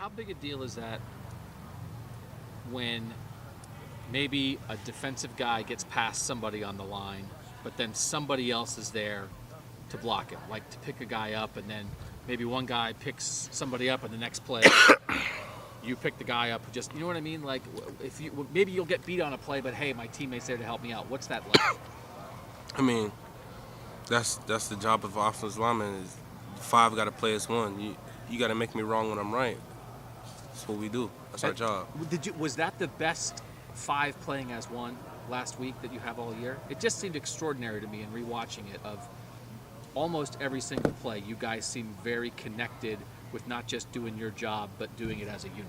how big a deal is that when maybe a defensive guy gets past somebody on the line, but then somebody else is there to block it, like to pick a guy up, and then maybe one guy picks somebody up, and the next play you pick the guy up who just, you know what I mean? Like, if you maybe you'll get beat on a play, but hey, my teammate's there to help me out. What's that like? I mean, that's the job of an offensive lineman. Is five got to play as one. You got to make me wrong when I'm right. That's what we do. That's our job. Was that the best five playing as one last week that you have all year? It just seemed extraordinary to me in rewatching it. Of almost every single play, you guys seem very connected with not just doing your job, but doing it as a unit.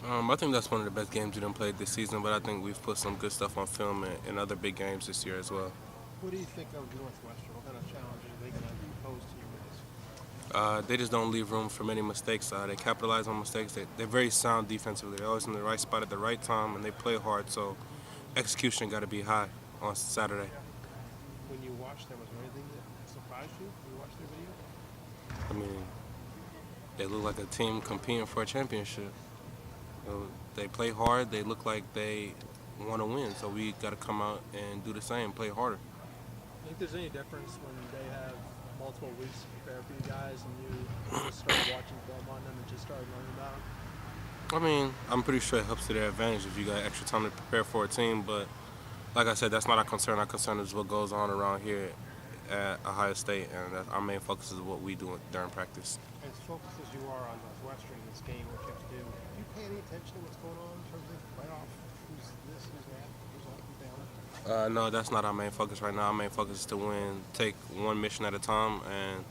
I think that's one of the best games we done played this season, but I think we've put some good stuff on film in other big games this year as well. What do you think of Northwestern? What kind of challenges are they going to pose to you guys? They just don't leave room for many mistakes. They capitalize on mistakes. They're very sound defensively. They're always in the right spot at the right time, and they play hard. So execution got to be high on Saturday. When you watched them, was there anything that surprised you when you watched their video? I mean, they look like a team competing for a championship. They play hard. They look like they want to win. So we got to come out and do the same, play harder. Do you think there's any difference when they have multiple weeks to prepare for you guys and you just started watching film on them and just started learning about them? I mean, I'm pretty sure it helps to their advantage if you got extra time to prepare for a team. But like I said, that's not our concern. Our concern is what goes on around here at Ohio State, and our main focus is what we do during practice. As focused as you are on Northwestern in this game, what you have to do you pay any attention to what's going on in terms of playoff? Who's this, who's that, who's up, who's down? No, that's not our main focus right now. Our main focus is to win, take one mission at a time, and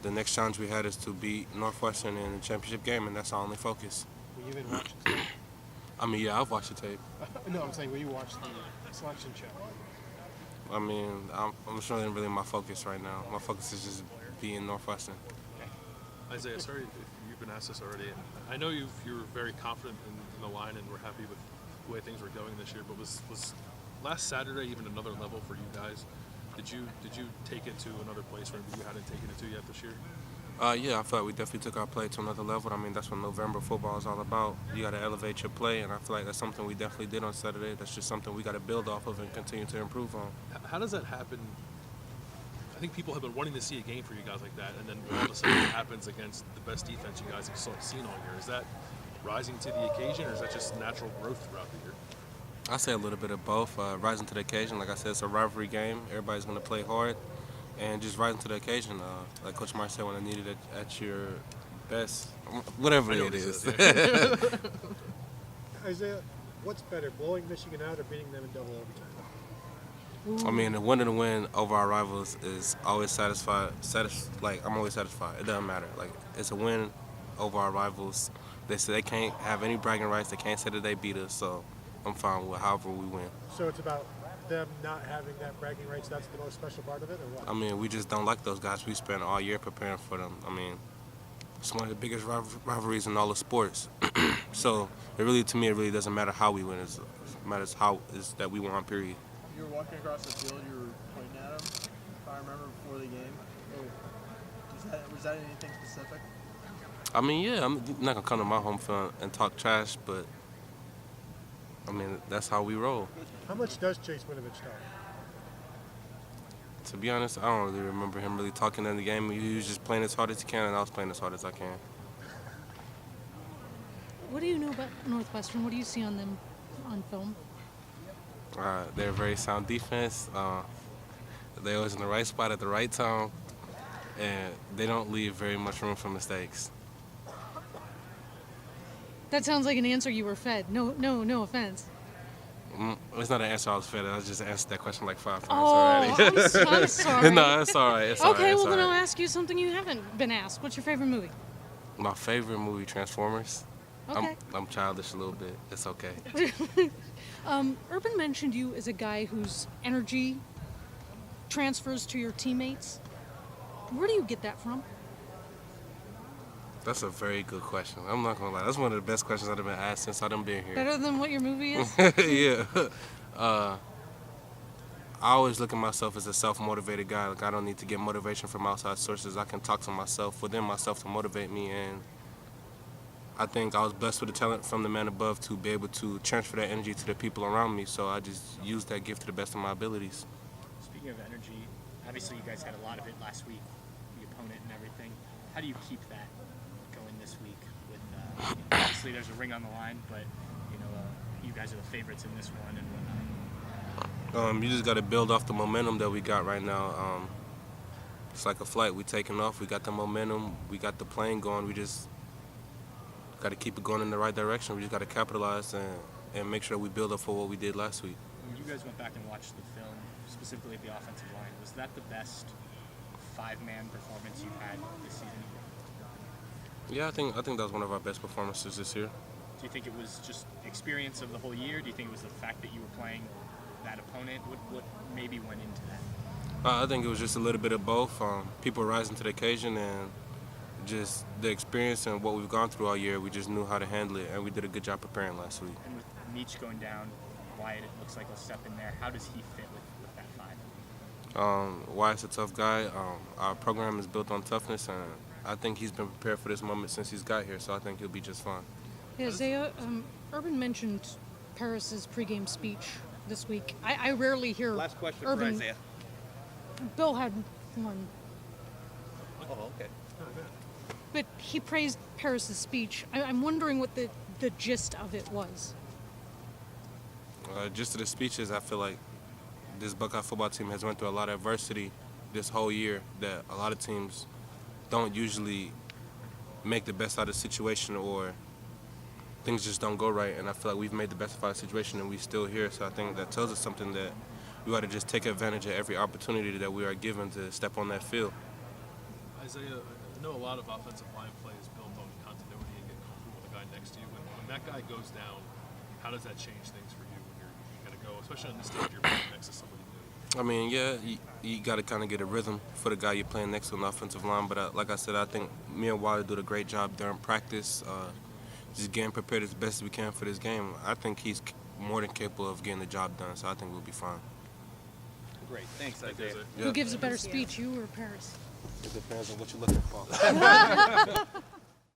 the next challenge we had is to beat Northwestern in the championship game, and that's our only focus. Will you even watch the tape? I mean, yeah, I've watched the tape. No, I'm saying will you watch the selection show? I mean, I'm sure it's really my focus right now. My focus is just being Northwestern. Isaiah, sorry if you've been asked this already. I know you're very confident in the line and we're happy with the way things were going this year, but was last Saturday even another level for you guys? Did you take it to another place where you hadn't taken it to yet this year? Yeah, I feel like we definitely took our play to another level. I mean, that's what November football is all about. You got to elevate your play, and I feel like that's something we definitely did on Saturday. That's just something we got to build off of and continue to improve on. How does that happen? I think people have been wanting to see a game for you guys like that, and then all of a sudden it happens against the best defense you guys have seen all year. Is that rising to the occasion, or is that just natural growth throughout the year? I say a little bit of both. Rising to the occasion, like I said, it's a rivalry game. Everybody's going to play hard, and just rising to the occasion. Like Coach Mark said, when I needed it at your best, whatever it is. Isaiah, what's better, blowing Michigan out or beating them in double overtime? I mean, the winning to win over our rivals is always satisfied. I'm always satisfied. It doesn't matter. Like, it's a win over our rivals. They say they can't have any bragging rights. They can't say that they beat us. So I'm fine with however we win. So it's about them not having that bragging rights. That's the most special part of it, or what? I mean, we just don't like those guys. We spent all year preparing for them. I mean, it's one of the biggest rivalries in all of sports. So to me, it really doesn't matter how we win. It matters how is that we won. Period. You were walking across the field, you were pointing at him, if I remember, before the game. Was that anything specific? I mean, yeah, I'm not going to come to my home field and talk trash, but, I mean, that's how we roll. How much does Chase Winovich talk? To be honest, I don't really remember him really talking in the game. He was just playing as hard as he can, and I was playing as hard as I can. What do you know about Northwestern? What do you see on them on film? They're a very sound defense. They're always in the right spot at the right time, and they don't leave very much room for mistakes. That sounds like an answer you were fed. No offense. It's not an answer I was fed. I just answered that question like 5 times Oh, already. I'm sorry. No, it's all right. It's all right. Okay, It's well all then I'll right. ask you something you haven't been asked. What's your favorite movie? My favorite movie, Transformers. Okay. I'm childish a little bit. It's okay. Urban mentioned you as a guy whose energy transfers to your teammates. Where do you get that from? That's a very good question. I'm not gonna lie. That's one of the best questions I've been asked since I've been here. Better than what your movie is? Yeah. I always look at myself as a self-motivated guy. Like, I don't need to get motivation from outside sources. I can talk to myself, within myself, to motivate me, and I think I was blessed with the talent from the man above to be able to transfer that energy to the people around me. So I just used that gift to the best of my abilities. Speaking of energy, obviously you guys had a lot of it last week, the opponent and everything. How do you keep that going this week? With obviously there's a ring on the line, but you guys are the favorites in this one and whatnot. You just got to build off the momentum that we got right now. It's like a flight. We taking off. We got the momentum. We got the plane going. We just got to keep it going in the right direction. We just got to capitalize and make sure we build up for what we did last week. When you guys went back and watched the film, specifically at the offensive line, was that the best five-man performance you've had this season? Yeah, I think that was one of our best performances this year. Do you think it was just experience of the whole year? Do you think it was the fact that you were playing that opponent? What maybe went into that? I think it was just a little bit of both. People rising to the occasion and just the experience and what we've gone through all year. We just knew how to handle it, and we did a good job preparing last week. And with Meach going down, Wyatt, it looks like he'll step in there. How does he fit with that five? Wyatt's a tough guy. Our program is built on toughness, and I think he's been prepared for this moment since he's got here, so I think he'll be just fine. Yeah, Isaiah, Urban mentioned Paris's pregame speech this week. I rarely hear Last question Urban. for Isaiah. Bill had one, Oh, okay. but he praised Paris's speech. I'm wondering what the gist of it was. Just to the speeches, I feel like this Buckeye football team has went through a lot of adversity this whole year that a lot of teams don't usually make the best out of the situation, or things just don't go right. And I feel like we've made the best of our situation and we're still here. So I think that tells us something that we ought to just take advantage of every opportunity that we are given to step on that field. Isaiah, I know a lot of offensive line play is built on continuity and getting comfortable with the guy next to you. When that guy goes down, how does that change things for you when you got to go, especially on this stage, you're playing next to somebody new? I mean, yeah, you got to kind of get a rhythm for the guy you're playing next to on the offensive line. But like I said, I think me and Wilder did a great job during practice, just getting prepared as best as we can for this game. I think he's more than capable of getting the job done, so I think we'll be fine. Great. Thanks, Thank Isaiah. you, Isaiah. Who gives a better speech, you or Paris? It depends on what you're looking for.